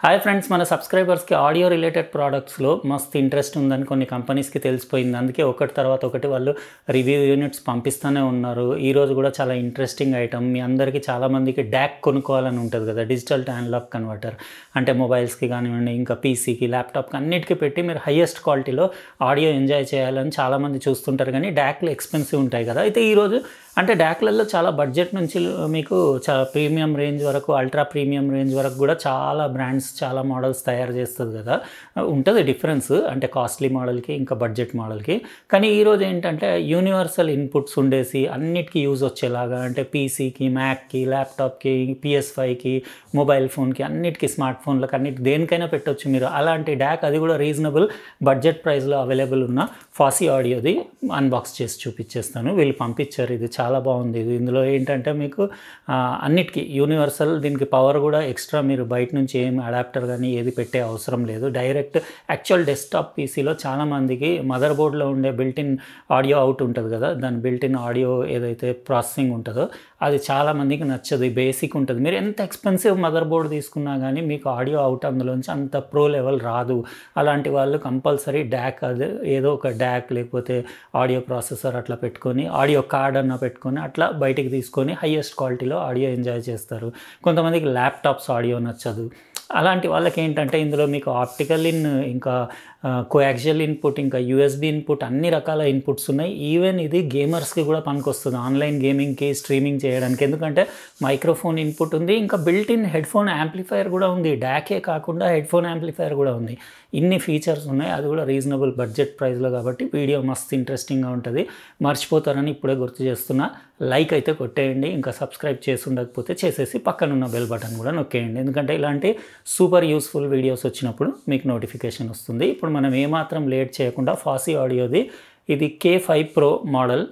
Hi friends, మన సబ్స్క్రైబర్స్కి audio related ప్రోడక్ట్స్లో మస్తు ఇంట్రెస్ట్ ఉందని కొన్ని కంపెనీస్కి తెలిసిపోయింది. అందుకే ఒకటి తర్వాత ఒకటి వాళ్ళు రివ్యూ యూనిట్స్ పంపిస్తూనే ఉన్నారు. ఈరోజు కూడా చాలా ఇంట్రెస్టింగ్ ఐటమ్. మీ అందరికీ చాలామందికి డ్యాక్ కొనుక్కోవాలని ఉంటుంది కదా, డిజిటల్ టు అనలాగ్ కన్వర్టర్. అంటే మొబైల్స్కి కానివ్వండి, ఇంకా పీసీకి, ల్యాప్టాప్కి అన్నిటికీ పెట్టి మీరు హయ్యెస్ట్ క్వాలిటీలో ఆడియో ఎంజాయ్ చేయాలని చాలామంది చూస్తుంటారు. కానీ డ్యాక్లు ఎక్స్పెన్సివ్ ఉంటాయి కదా. అయితే ఈరోజు అంటే డ్యాక్లలో చాలా బడ్జెట్ నుంచి మీకు చాలా ప్రీమియం రేంజ్ వరకు, అల్ట్రా ప్రీమియం రేంజ్ వరకు కూడా చాలా బ్రాండ్స్, చాలా మోడల్స్ తయారు చేస్తుంది కదా. ఉంటుంది డిఫరెన్స్, అంటే కాస్ట్లీ మోడల్కి ఇంకా బడ్జెట్ మోడల్కి. కానీ ఈరోజు ఏంటంటే యూనివర్సల్ ఇన్పుట్స్ ఉండేసి అన్నిటికీ యూజ్ వచ్చేలాగా, అంటే పీసీకి, మ్యాక్కి, ల్యాప్టాప్కి, PS5కి, మొబైల్ ఫోన్కి, అన్నిటికీ, స్మార్ట్ ఫోన్లకు, అన్నిటికి దేనికైనా పెట్టవచ్చు మీరు. అలాంటి డ్యాక్, అది కూడా రీజనబుల్ బడ్జెట్ ప్రైస్లో అవైలబుల్ ఉన్న ఫాసీ ఆడియోది అన్బాక్స్ చేసి చూపించేస్తాను. వీళ్ళు పంపించారు, ఇది చాలా బాగుంది. ఇది ఇందులో ఏంటంటే మీకు అన్నిటికీ యూనివర్సల్, దీనికి పవర్ కూడా ఎక్స్ట్రా మీరు బయట నుంచి ఏం అడాప్టర్ కానీ ఏది పెట్టే అవసరం లేదు. డైరెక్ట్ యాక్చువల్ డెస్క్టాప్ పీసీలో చాలామందికి మదర్ బోర్డ్లో ఉండే బిల్టిన్ ఆడియో అవుట్ ఉంటుంది కదా, దాని బిల్టిన్ ఆడియో ఏదైతే ప్రాసెసింగ్ ఉంటుందో అది చాలామందికి నచ్చదు. బేసిక్ ఉంటుంది. మీరు ఎంత ఎక్స్పెన్సివ్ మదర్ బోర్డ్ తీసుకున్నా కానీ మీకు ఆడియో అవుట్ అందులోంచి అంత ప్రో లెవెల్ రాదు. అలాంటి వాళ్ళు కంపల్సరీ డ్యాక్, అదే ఏదో ఒక డ్యాక్ లేకపోతే ఆడియో ప్రాసెసర్ అట్లా పెట్టుకొని, ఆడియో కార్డ్ అన్న పెట్టుకొని అట్లా బయటికి తీసుకొని హయ్యెస్ట్ క్వాలిటీలో ఆడియో ఎంజాయ్ చేస్తారు. కొంతమందికి ల్యాప్టాప్స్ ఆడియో నచ్చదు. అలాంటి వాళ్ళకి ఏంటంటే ఇందులో మీకు ఆప్టికల్ ఇన్, ఇంకా కోయాక్సియల్ ఇన్పుట్, ఇంకా USB ఇన్పుట్, అన్ని రకాల ఇన్పుట్స్ ఉన్నాయి. ఈవెన్ ఇది గేమర్స్కి కూడా పనికొస్తుంది, ఆన్లైన్ గేమింగ్కి, స్ట్రీమింగ్ చేయడానికి. ఎందుకంటే మైక్రోఫోన్ ఇన్పుట్ ఉంది, ఇంకా బిల్ట్ ఇన్ హెడ్ఫోన్ యాంప్లిఫైయర్ కూడా ఉంది. డ్యాకే కాకుండా హెడ్ఫోన్ యాంప్లిఫైయర్ కూడా ఉంది. ఇన్ని ఫీచర్స్ ఉన్నాయి, అది కూడా రీజనబుల్ బడ్జెట్ ప్రైస్లో. కాబట్టి వీడియో మస్తు ఇంట్రెస్టింగ్గా ఉంటుంది. మర్చిపోతారని ఇప్పుడే గుర్తు చేస్తున్నా. లైక్ అయితే కొట్టేయండి, ఇంకా సబ్స్క్రైబ్ చేసి ఉండకపోతే చేసేసి పక్కనున్న బెల్ బటన్ కూడా నొక్కేయండి. ఎందుకంటే ఇలాంటి సూపర్ యూస్ఫుల్ వీడియోస్ వచ్చినప్పుడు మీకు నోటిఫికేషన్ వస్తుంది. ఇప్పుడు మనం ఏమాత్రం లేట్ చేయకుండా ఫాసీ ఆడియోది ఇది K5 Pro model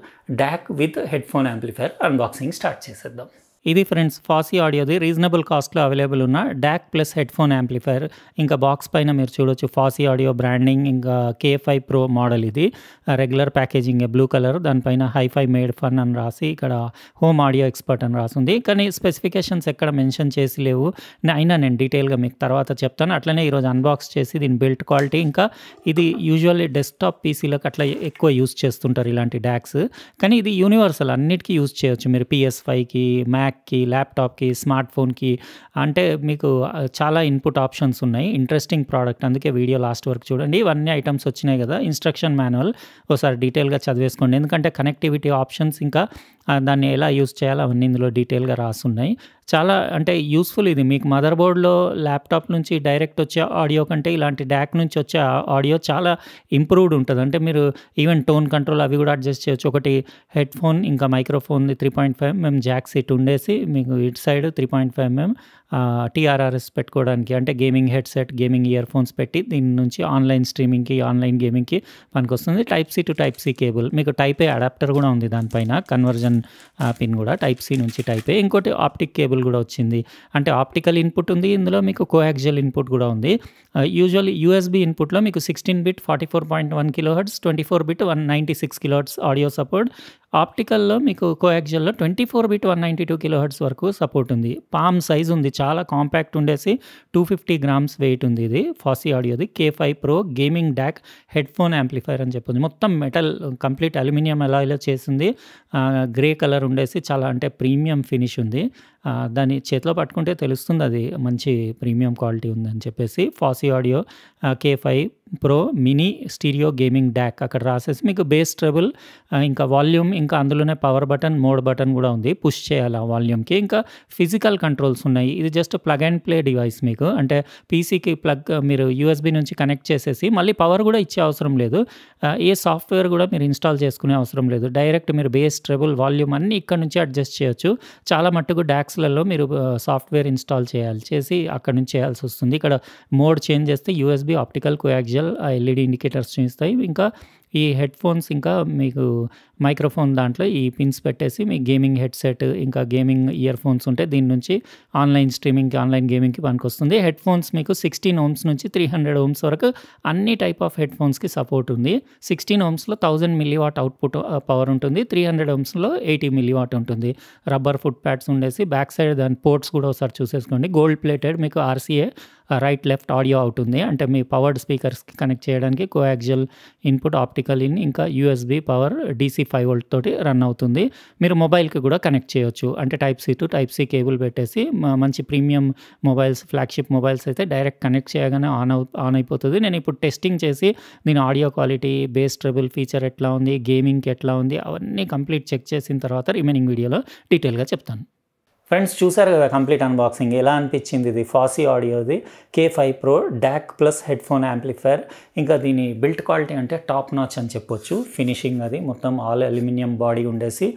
DAC with headphone amplifier unboxing start చేసేద్దాం. ఇది ఫ్రెండ్స్ ఫాసీ ఆడియోది రీజనబుల్ కాస్ట్లో అవైలబుల్ ఉన్న డ్యాక్ ప్లస్ హెడ్ఫోన్ యాంప్లిఫైయర్. ఇంకా బాక్స్ పైన మీరు చూడొచ్చు ఫాసీ ఆడియో బ్రాండింగ్, ఇంకా K5 Pro మోడల్. ఇది రెగ్యులర్ ప్యాకేజింగ్, బ్లూ కలర్, దానిపైన హైఫై మేడ్ ఫన్ అని రాసి, ఇక్కడ హోమ్ ఆడియో ఎక్స్పర్ట్ అని రాసింది. కానీ స్పెసిఫికేషన్స్ ఎక్కడ మెన్షన్ చేసి లేవు. అయినా నేను డీటెయిల్గా మీకు తర్వాత చెప్తాను. అట్లనే ఈరోజు అన్బాక్స్ చేసి దీని బిల్ట్ క్వాలిటీ, ఇంకా ఇది యూజువల్లీ డెస్క్టాప్ పీసీలకు అట్లా ఎక్కువ యూజ్ చేస్తుంటారు ఇలాంటి డ్యాక్స్. కానీ ఇది యూనివర్సల్, అన్నిటికీ యూజ్ చేయొచ్చు మీరు. PS5కి, మ్యాక్కి, ల్యాప్టాప్కి, స్మార్ట్ ఫోన్కి, అంటే మీకు చాలా ఇన్పుట్ ఆప్షన్స్ ఉన్నాయి. ఇంట్రెస్టింగ్ ప్రోడక్ట్, అందుకే వీడియో లాస్ట్ వరకు చూడండి. ఇవన్నీ ఐటమ్స్ వచ్చినాయి కదా, ఇన్స్ట్రక్షన్ మాన్యువల్ ఒకసారి డీటెయిల్గా చదివేసుకోండి. ఎందుకంటే కనెక్టివిటీ ఆప్షన్స్, ఇంకా దాన్ని ఎలా యూజ్ చేయాలో అవన్నీ ఇందులో డీటెయిల్గా రాసున్నాయి. చాలా అంటే యూస్ఫుల్ ఇది. మీకు మదర్ బోర్డ్లో ల్యాప్టాప్ నుంచి డైరెక్ట్ వచ్చే ఆడియో కంటే ఇలాంటి డ్యాక్ నుంచి వచ్చే ఆడియో చాలా ఇంప్రూవ్డ్ ఉంటుంది. అంటే మీరు ఈవెన్ టోన్ కంట్రోల్ అవి కూడా అడ్జస్ట్ చేయొచ్చు. ఒకటి హెడ్ఫోన్, ఇంకా మైక్రోఫోన్ది 3.5mm జాక్ సీట్ ఉండేసి, మీకు ఇటు సైడ్ 3.5mm TRRS పెట్టుకోవడానికి, అంటే gaming headset, gaming ear phones పెట్టి దీని నుంచి ఆన్లైన్ స్ట్రీమింగ్కి, ఆన్లైన్ గేమింగ్కి పనికొస్తుంది. Type-C to Type-C కేబుల్, మీకు Type-A అడాప్టర్ కూడా ఉంది దానిపైన, కన్వర్జన్ పిన్ కూడా Type-C నుంచి Type-A. ఇంకోటి ఆప్టిక్ కేబుల్ కూడా వచ్చింది. అంటే ఆప్టికల్ ఇన్పుట్ ఉంది ఇందులో, మీకు కోయాక్సియల్ ఇన్పుట్ కూడా ఉంది. యూజువల్లీ USB ఇన్పుట్లో మీకు 16-bit 44.1 kHz, 24-bit 196 kHz audio support. ఆప్టికల్లో మీకు కోయాక్సియల్లో 24-bit 192 kHz వరకు సపోర్ట్ ఉంది. పామ్ సైజ్ ఉంది, చాలా కాంపాక్ట్ ఉండేసి 250 grams వెయిట్ ఉంది. ఇది ఫాసీ ఆడియోది K5 Pro gaming DAC headphone amplifier అని చెప్పొచ్చు. మొత్తం మెటల్, కంప్లీట్ అల్యూమినియం అలాయ్లో చేసింది. గ్రే కలర్ ఉండేసి చాలా అంటే ప్రీమియం ఫినిష్ ఉంది. దాన్ని చేతిలో పట్టుకుంటే తెలుస్తుంది అది మంచి ప్రీమియం క్వాలిటీ ఉందని చెప్పేసి. FOSSEE audio K5 Pro mini stereo gaming DAC అక్కడ రాసేసి, మీకు బేస్ ట్రెబుల్, ఇంకా వాల్యూమ్, ఇంకా అందులోనే పవర్ బటన్, మోడ్ బటన్ కూడా ఉంది, పుష్ చేయాలి ఆ వాల్యూమ్కి. ఇంకా ఫిజికల్ కంట్రోల్స్ ఉన్నాయి. ఇది just plug and play device. మీకు అంటే పీసీకి మీరు USB నుంచి కనెక్ట్ చేసేసి మళ్ళీ పవర్ కూడా ఇచ్చే అవసరం లేదు. ఏ సాఫ్ట్వేర్ కూడా మీరు ఇన్స్టాల్ చేసుకునే అవసరం లేదు. డైరెక్ట్ మీరు బేస్ ట్రెబుల్, వాల్యూమ్ అన్నీ ఇక్కడ నుంచి అడ్జస్ట్ చేయొచ్చు. చాలా మట్టుకు డ్యాక్స్లలో మీరు సాఫ్ట్వేర్ ఇన్స్టాల్ చేసి అక్కడ నుంచి చేయాల్సి వస్తుంది. ఇక్కడ మోడ్ చేంజ్ చేస్తే USB, optical, coaxial, LED indicators చూపిస్తాయి. ఇంకా ఈ హెడ్ఫోన్స్, ఇంకా మీకు మైక్రోఫోన్ దాంట్లో ఈ పిన్స్ పెట్టేసి మీ గేమింగ్ హెడ్సెట్, ఇంకా గేమింగ్ ఇయర్ ఫోన్స్ ఉంటే దీని నుంచి ఆన్లైన్ స్ట్రీమింగ్కి, ఆన్లైన్ గేమింగ్కి పనికొస్తుంది. హెడ్ఫోన్స్ మీకు 16 ohms నుంచి 300 ohms వరకు అన్ని టైప్ ఆఫ్ హెడ్ఫోన్స్కి సపోర్ట్ ఉంది. 16 ohmsలో 1000 mW అవుట్పుట్ పవర్ ఉంటుంది. 300 ohmsలో 80 mW ఉంటుంది. రబ్బర్ ఫుట్ ప్యాడ్స్ ఉండేసి, బ్యాక్ సైడ్ దాని పోర్ట్స్ కూడా ఒకసారి చూసేసుకోండి. గోల్డ్ ప్లేటెడ్, మీకు RCA right left audio out ఉంది. అంటే మీ పవర్డ్ స్పీకర్స్‌కి కనెక్ట్ చేయడానికి కోయాక్సియల్ ఇన్పుట్, ఆప్టికల్ ఇన్, ఇంకా యూఎస్బీ పవర్ డీసీ 5 వోల్ట్ తోటి రన్ అవుతుంది. మీరు మొబైల్‌కి కూడా కనెక్ట్ చేయొచ్చు. అంటే type C to type C cable పెట్టేసి మంచి ప్రీమియం మొబైల్స్, ఫ్లాగ్‌షిప్ మొబైల్స్ అయితే డైరెక్ట్ కనెక్ట్ చేయగానే ఆన్ అయిపోతది. నేను ఇప్పుడు టెస్టింగ్ చేసి దీని audio quality, base treble feature ఎట్లా ఉంది, గేమింగ్‌కి ఎట్లా ఉంది, అవన్నీ కంప్లీట్ చెక్ చేసిన తర్వాత రిమైనింగ్ వీడియోలో డీటెయిల్‌గా చెప్తాను. ఫ్రెండ్స్, చూసారు కదా కంప్లీట్ అన్బాక్సింగ్. ఎలా అనిపించింది? ఇది ఫాసీ ఆడియోది K5 Pro DAC plus headphone amplifier. ఇంకా దీని బిల్ట్ క్వాలిటీ అంటే టాప్ నాచ్ అని చెప్పొచ్చు. ఫినిషింగ్ అది మొత్తం ఆల్ అల్యూమినియం బాడీ ఉండేసి,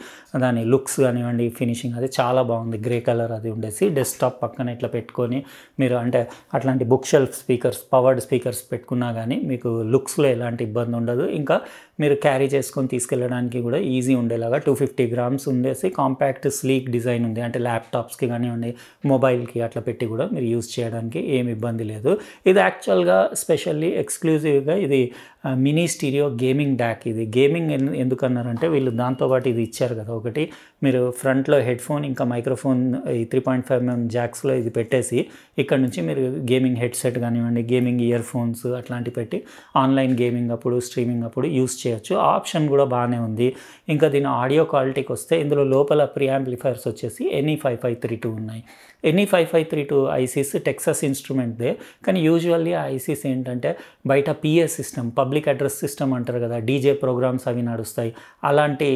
దాని లుక్స్ కానివ్వండి, ఫినిషింగ్ అది చాలా బాగుంది. గ్రే కలర్ అది ఉండేసి డెస్క్టాప్ పక్కన ఇట్లా పెట్టుకొని మీరు అంటే అట్లాంటి book shelf speakers, powered speakers పెట్టుకున్నా కానీ మీకు లుక్స్లో ఎలాంటి ఇబ్బంది ఉండదు. ఇంకా మీరు క్యారీ చేసుకొని తీసుకెళ్ళడానికి కూడా ఈజీ ఉండేలాగా 250 గ్రామ్స్ ఉండేసి కాంపాక్ట్ స్లీక్ డిజైన్ ఉంది. అంటే ల్యాప్టాప్స్కి కానివ్వండి, మొబైల్కి అట్లా పెట్టి కూడా మీరు యూజ్ చేయడానికి ఏమి ఇబ్బంది లేదు. ఇది యాక్చువల్గా స్పెషల్లీ ఎక్స్క్లూజివ్గా ఇది మినీ స్టీరియో గేమింగ్ డాక్. ఇది గేమింగ్ ఎందుకన్నారంటే వీళ్ళు దాంతోపాటు ఇది ఇచ్చారు కదా, ఒకటి మీరు ఫ్రంట్లో హెడ్ఫోన్ ఇంకా మైక్రోఫోన్ ఈ 3.5mm జాక్స్లో ఇది పెట్టేసి ఇక్కడ నుంచి మీరు గేమింగ్ హెడ్సెట్ కానివ్వండి, గేమింగ్ ఇయర్ ఫోన్స్ అట్లాంటివి పెట్టి ఆన్లైన్ గేమింగ్ అప్పుడు, స్ట్రీమింగ్ అప్పుడు యూస్ చేయొచ్చు. ఆప్షన్ కూడా బాగానే ఉంది. ఇంకా దీని ఆడియో క్వాలిటీకి వస్తే ఇందులో లోపల ప్రీ యాంప్లిఫైర్స్ వచ్చేసి NE5532 ఉన్నాయి. NE5532 ఐసీస్ టెక్సస్ ఇన్స్ట్రుమెంట్దే, కానీ యూజువల్లీ ఆ ఐసీస్ ఏంటంటే బయట PA system, public address system అంటారు కదా, డీజే ప్రోగ్రామ్స్ అవి నడుస్తాయి, అలాంటి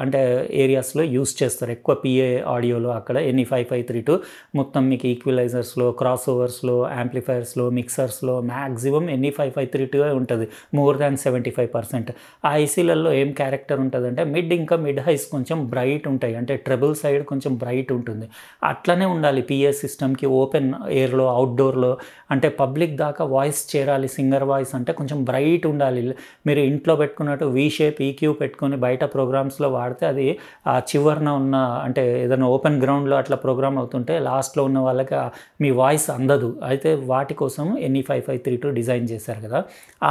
అంటే ఏరియాస్లో యూస్ చేస్తారు ఎక్కువ PA ఆడియోలో. అక్కడ NE5532 మొత్తం మీకు ఈక్వలైజర్స్లో, క్రాస్ ఓవర్స్లో, యాంప్లిఫైర్స్లో, మిక్సర్స్లో మ్యాక్సిమం NE5532 ఉంటుంది, మోర్ దాన్ 75%. ఆ ఐసీలలో ఏం క్యారెక్టర్ ఉంటుందంటే ఇంకా మిడ్ హైస్ కొంచెం బ్రైట్ ఉంటాయి, అంటే ట్రెబుల్ సైడ్ కొంచెం బ్రైట్ ఉంటుంది. అట్లనే ఉండాలి PA సిస్టమ్కి. ఓపెన్ ఎయిర్లో, అవుట్డోర్లో అంటే పబ్లిక్ దాకా వాయిస్ చేరాలి, సింగర్ వాయిస్ అంటే కొంచెం బ్రైట్ ఉండాలి. మీరు ఇంట్లో పెట్టుకున్నట్టు V షేప్ EQ పెట్టుకొని బయట ప్రోగ్రామ్స్లో వాడితే అది ఆ చివరన ఉన్న అంటే ఏదైనా ఓపెన్ గ్రౌండ్లో అట్లా ప్రోగ్రామ్ అవుతుంటే లాస్ట్లో ఉన్న వాళ్ళకి మీ వాయిస్ అందదు. అయితే వాటి కోసం NE5532 డిజైన్ చేశారు కదా,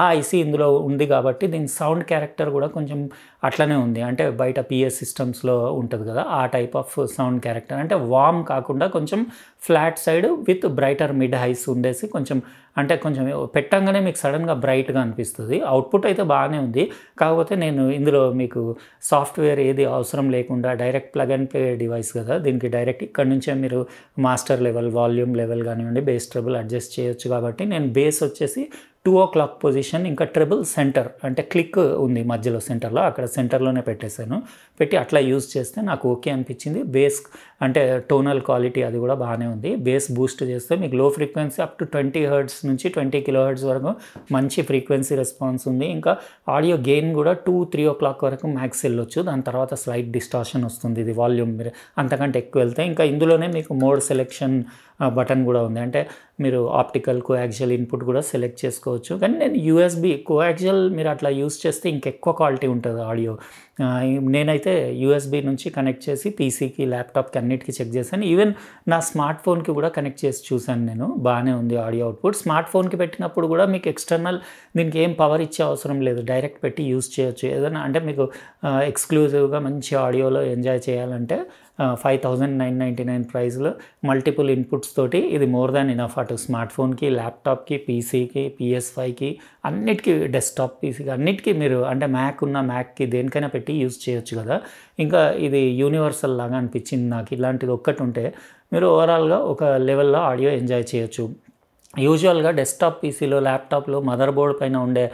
ఆ ఐసీ ఇందులో ఉంది కాబట్టి దీని సౌండ్ క్యారెక్టర్ కూడా కొంచెం అట్లనే ఉంది. అంటే బయట PA సిస్టమ్స్లో ఉంటుంది కదా, ఆ టైప్ ఆఫ్ సౌండ్ క్యారెక్టర్. అంటే వామ్ కాకుండా కొంచెం flat side with brighter mid highs ఉండేసి కొంచెం అంటే కొంచెం పెట్టంగానే మీకు సడన్గా బ్రైట్గా అనిపిస్తుంది. అవుట్పుట్ అయితే బాగానే ఉంది. కాకపోతే నేను ఇందులో మీకు సాఫ్ట్వేర్ ఏది అవసరం లేకుండా direct plug and play device కదా, దీనికి డైరెక్ట్ ఇక్కడ నుంచే మీరు మాస్టర్ లెవెల్, వాల్యూమ్ లెవెల్ కానివ్వండి, బేస్ ట్రెబుల్ అడ్జస్ట్ చేయొచ్చు. కాబట్టి నేను బేస్ వచ్చేసి 2 o'clock పొజిషన్, ఇంకా ట్రెబుల్ సెంటర్ అంటే క్లిక్ ఉంది మధ్యలో సెంటర్లో, అక్కడ సెంటర్లోనే పెట్టేశాను. పెట్టి అట్లా యూజ్ చేస్తే నాకు ఓకే అనిపించింది. బేస్ అంటే టోనల్ క్వాలిటీ అది కూడా బాగానే ఉంది. బేస్ బూస్ట్ చేస్తే మీకు లో ఫ్రీక్వెన్సీ అప్ టు 20 Hz నుంచి 20 kHz వరకు మంచి ఫ్రీక్వెన్సీ రెస్పాన్స్ ఉంది. ఇంకా ఆడియో గెయిన్ కూడా 2-3 o'clock వరకు మ్యాక్స్ వెళ్ళొచ్చు. దాని తర్వాత స్లైట్ డిస్టార్షన్ వస్తుంది ఇది వాల్యూమ్ అంతకంటే ఎక్కువ వెళ్తే. ఇంకా ఇందులోనే మీకు మోడ్ సెలెక్షన్ బటన్ కూడా ఉంది, అంటే మీరు ఆప్టికల్, కోయాక్సియల్ ఇన్పుట్ కూడా సెలెక్ట్ చేసుకోవచ్చు. కానీ నేను USB కోయాక్సియల్ మీరు అట్లా యూస్ చేస్తే ఇంకెక్కువ క్వాలిటీ ఉంటుంది ఆడియో. నేనైతే USB నుంచి కనెక్ట్ చేసి PCకి, ల్యాప్టాప్కి అన్నిటికీ చెక్ చేశాను. ఈవెన్ నా స్మార్ట్ ఫోన్కి కూడా కనెక్ట్ చేసి చూశాను నేను, బాగానే ఉంది ఆడియో అవుట్పుట్. స్మార్ట్ ఫోన్కి పెట్టినప్పుడు కూడా మీకు ఎక్స్టర్నల్ దీనికి ఏం పవర్ ఇచ్చే అవసరం లేదు, డైరెక్ట్ పెట్టి యూస్ చేయొచ్చు. ఏదైనా అంటే మీకు ఎక్స్క్లూజివ్గా మంచి ఆడియోలో ఎంజాయ్ చేయాలంటే 5,999 ప్రైస్లో మల్టిపుల్ ఇన్పుట్స్ తోటి ఇది మోర్ దాన్ ఇనఫ్. అటు స్మార్ట్ ఫోన్కి, ల్యాప్టాప్కి, PCకి, PS5కి, అన్నిటికీ, డెస్క్టాప్ PCకి అన్నిటికీ మీరు అంటే మ్యాక్ ఉన్న మ్యాక్కి దేనికైనా పెట్టి యూజ్ చేయొచ్చు కదా. ఇంకా ఇది యూనివర్సల్ లాగా అనిపించింది నాకు. ఇలాంటిది ఒక్కటి ఉంటే మీరు ఓవరాల్గా ఒక లెవెల్లో ఆడియో ఎంజాయ్ చేయొచ్చు. యూజువల్గా డెస్క్టాప్ PCలో, ల్యాప్టాప్లో మదర్ బోర్డ్ పైన ఉండే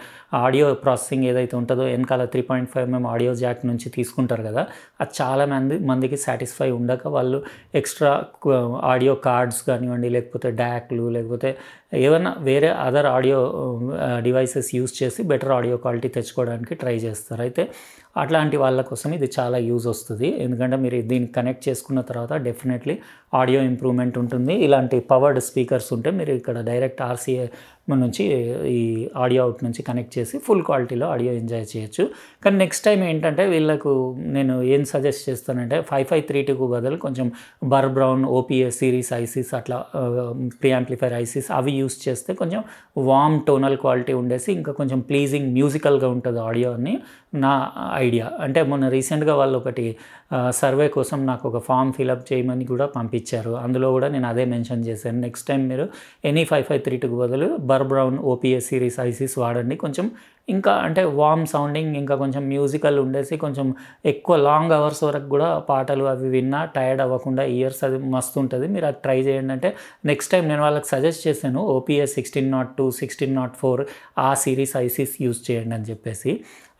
ఆడియో ప్రాసెసింగ్ ఏదైతే ఉంటుందో వెనకాల 3.5mm ఆడియో జాక్ నుంచి తీసుకుంటారు కదా, అది చాలా మందికి సాటిస్ఫై ఉండక వాళ్ళు ఎక్స్ట్రా ఆడియో కార్డ్స్ కానివ్వండి, లేకపోతే డాక్లు, లేకపోతే ఏమైనా వేరే అదర్ ఆడియో డివైసెస్ యూస్ చేసి బెటర్ ఆడియో క్వాలిటీ తెచ్చుకోవడానికి ట్రై చేస్తారు. అయితే అట్లాంటి వాళ్ళ కోసం ఇది చాలా యూజ్ వస్తుంది. ఎందుకంటే మీరు దీన్ని కనెక్ట్ చేసుకున్న తర్వాత డెఫినెట్లీ ఆడియో ఇంప్రూవ్మెంట్ ఉంటుంది. ఇలాంటి పవర్డ్ స్పీకర్స్ ఉంటే మీరు ఇక్కడ డైరెక్ట్ RCA నుంచి ఈ ఆడియో అవుట్ నుంచి కనెక్ట్ చేసి ఫుల్ క్వాలిటీలో ఆడియో ఎంజాయ్ చేయొచ్చు. కానీ నెక్స్ట్ టైం ఏంటంటే వీళ్ళకు నేను ఏం సజెస్ట్ చేస్తానంటే 5532కు బదులు కొంచెం బర్ బ్రౌన్ OPA సిరీస్ ఐసీస్ అట్లా ప్రీ యాంప్లిఫైర్ ఐసీస్ అవి యూస్ చేస్తే కొంచెం వామ్ టోనల్ క్వాలిటీ ఉండేసి ఇంకా కొంచెం ప్లీజింగ్ మ్యూజికల్గా ఉంటుంది ఆడియో అని నా ఐడియా. అంటే మొన్న రీసెంట్గా వాళ్ళు ఒకటి సర్వే కోసం నాకు ఒక ఫామ్ ఫిలప్ చేయమని కూడా పంపించారు. అందులో కూడా నేను అదే మెన్షన్ చేశాను. నెక్స్ట్ టైం మీరు ఎనీ 5532కి బదులు బర్ బ్రౌన్ ఓపీఎస్ సిరీస్ ఐసీస్ వాడండి. కొంచెం ఇంకా అంటే వార్మ్ సౌండింగ్, ఇంకా కొంచెం మ్యూజికల్ ఉండేసి కొంచెం ఎక్కువ లాంగ్ అవర్స్ వరకు కూడా పాటలు అవి విన్నా టైర్డ్ అవ్వకుండా ఇయర్స్ అది మస్తు ఉంటుంది. మీరు అది ట్రై చేయండి. అంటే నెక్స్ట్ టైం నేను వాళ్ళకి సజెస్ట్ చేశాను ఓపీఎస్ 1602, 1604 ఆ సిరీస్ ఐసీస్ యూజ్ చేయండి అని చెప్పేసి.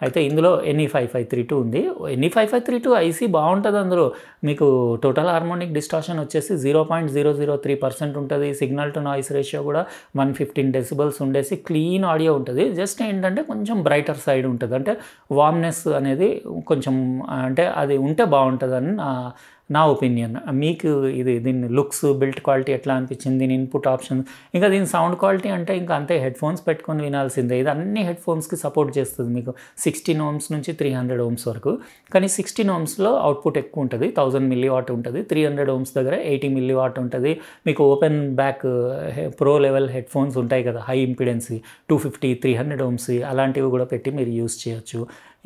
అయితే ఇందులో ఎనీ 5532 ఉంది. ఎనీ 5532 ఐసీ బాగుంటుంది. అందులో మీకు టోటల్ హార్మోనిక్ డిస్టార్షన్ వచ్చేసి 0.003% ఉంటుంది. సిగ్నల్ టు నాయిస్ రేషియో కూడా 115 డెసిబల్స్ ఉండేసి క్లీన్ ఆడియో ఉంటుంది. జస్ట్ ఏంటంటే కొంచెం బ్రైటర్ సైడ్ ఉంటుంది. అంటే వార్మ్నెస్ అనేది కొంచెం అంటే అది ఉంటే బాగుంటుందని నా ఒపీనియన్. మీకు దీని లుక్స్, బిల్ట్ క్వాలిటీ ఎట్లా అనిపించింది, దీని ఇన్పుట్ ఆప్షన్స్, ఇంకా దీని సౌండ్ క్వాలిటీ అంటే ఇంకా అంతే, హెడ్ ఫోన్స్ పెట్టుకొని వినాల్సిందే. ఇది అన్ని హెడ్ ఫోన్స్కి సపోర్ట్ చేస్తుంది. మీకు 16 ohms నుంచి 300 ohms వరకు. కానీ 16 ohmsలో అవుట్పుట్ ఎక్కువ ఉంటుంది, 1000 mW ఉంటుంది. 300 ohms దగ్గర 80 mW ఉంటుంది. మీకు open back pro level head phones ఉంటాయి కదా, హై ఇంపిడెన్సీ 250, 300 ohms అలాంటివి కూడా పెట్టి మీరు యూస్ చేయొచ్చు.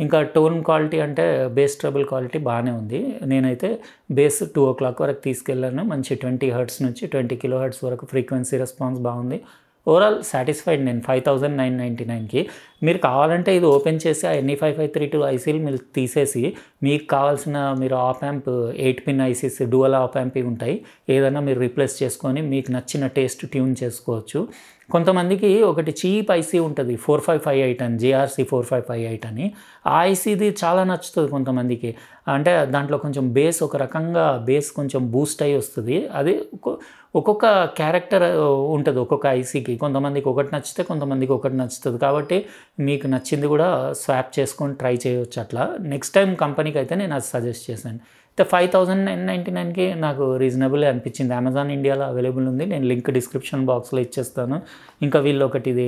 ఇంకా టోన్ క్వాలిటీ అంటే బేస్ ట్రబుల్ క్వాలిటీ బాగానే ఉంది. నేనైతే బేస్ 2 o'clock వరకు తీసుకెళ్ళాను. మంచి 20 Hz నుంచి 20 kHz వరకు ఫ్రీక్వెన్సీ రెస్పాన్స్ బాగుంది. ఓవరాల్ సాటిస్ఫైడ్ నేను 5999కి. మీరు కావాలంటే ఇది ఓపెన్ చేసి ఆ ఎన్ని 5532 ఐసీలు మీరు తీసేసి మీకు కావాల్సిన మీరు op amp 8 pin ICs dual op amp ఉంటాయి, ఏదైనా మీరు రీప్లేస్ చేసుకొని మీకు నచ్చిన టేస్ట్ ట్యూన్ చేసుకోవచ్చు. కొంతమందికి ఒకటి చీప్ ఐసీ ఉంటుంది 4558 అని, జేఆర్సీ 4558 అని. ఆ ఐసీది చాలా నచ్చుతుంది కొంతమందికి. అంటే దాంట్లో కొంచెం బేస్ ఒక రకంగా బేస్ కొంచెం బూస్ట్ అయ్యి వస్తుంది. అది ఒక్కొక్క క్యారెక్టర్ ఉంటుంది ఒక్కొక్క ఐసీకి. కొంతమందికి ఒకటి నచ్చితే కొంతమందికి ఒకటి నచ్చుతుంది. కాబట్టి మీకు నచ్చింది కూడా స్వాప్ చేసుకొని ట్రై చేయవచ్చు. అట్లా నెక్స్ట్ టైం కంపెనీకి అయితే నేను అది సజెస్ట్ చేశాను. అయితే 5999కి నాకు రీజనబుల్ అనిపించింది. అమెజాన్ ఇండియాలో అవైలబుల్ ఉంది. నేను లింక్ డిస్క్రిప్షన్ బాక్స్లో ఇచ్చేస్తాను. ఇంకా వీళ్ళు ఒకటి ఇది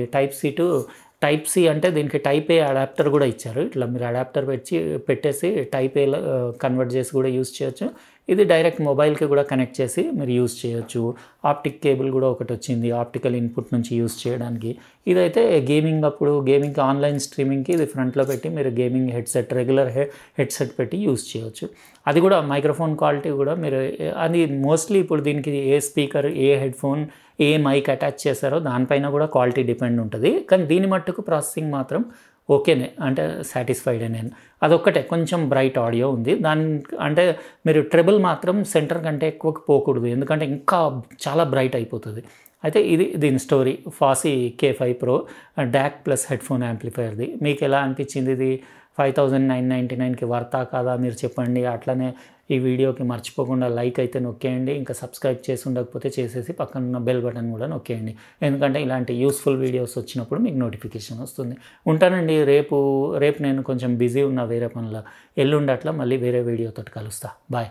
టైప్ సి అంటే దీనికి టైప్ ఏ అడాప్టర్ కూడా ఇచ్చారు. ఇట్లా మీరు అడాప్టర్ పెట్టేసి టైప్ ఏ కన్వర్ట్ చేసి కూడా యూజ్ చేయొచ్చు. ఇది డైరెక్ట్ మొబైల్కి కూడా కనెక్ట్ చేసి మీరు యూజ్ చేయొచ్చు. ఆప్టిక్ కేబుల్ కూడా ఒకటి వచ్చింది ఆప్టికల్ ఇన్పుట్ నుంచి యూజ్ చేయడానికి. ఇదైతే గేమింగ్ అప్పుడు గేమింగ్కి ఆన్లైన్ స్ట్రీమింగ్కి ఇది ఫ్రంట్లో పెట్టి మీరు గేమింగ్ హెడ్సెట్ రెగ్యులర్ హెడ్సెట్ పెట్టి యూజ్ చేయొచ్చు. అది కూడా మైక్రోఫోన్ క్వాలిటీ కూడా మీరు అది మోస్ట్లీ ఇప్పుడు దీనికి ఏ స్పీకర్, ఏ హెడ్ఫోన్, ఏ మైక్ అటాచ్ చేశారో దానిపైన కూడా క్వాలిటీ డిపెండ్ ఉంటుంది. కానీ దీని మట్టుకు ప్రాసెసింగ్ మాత్రం ఓకేనే, అంటే సాటిస్ఫైడే నేను. అదొక్కటే కొంచెం బ్రైట్ ఆడియో ఉంది. అంటే మీరు ట్రెబుల్ మాత్రం సెంటర్ కంటే ఎక్కువ పోకూడదు, ఎందుకంటే ఇంకా చాలా బ్రైట్ అయిపోతుంది. అయితే ఇది దీని story. Fosi K5 Pro DAC plus headphone యాంప్లిఫైర్ది. మీకు ఎలా అనిపించింది? ఇది 5999కి వర్తా కాదా మీరు చెప్పండి. అట్లనే ఈ వీడియోకి మర్చిపోకుండా లైక్ అయితే నొక్కేయండి. ఇంకా సబ్స్క్రైబ్ చేసి ఉండకపోతే చేసేసి పక్కన ఉన్న బెల్ బటన్ కూడా నొక్కేయండి, ఎందుకంటే ఇలాంటి యూస్ఫుల్ వీడియోస్ వచ్చినప్పుడు మీకు నోటిఫికేషన్ వస్తుంది. ఉంటానండి. రేపు నేను కొంచెం బిజీ ఉన్నా వేరే పనుల. ఎల్లుండి అట్లా మళ్ళీ వేరే వీడియోతో కలుస్తా. బాయ్.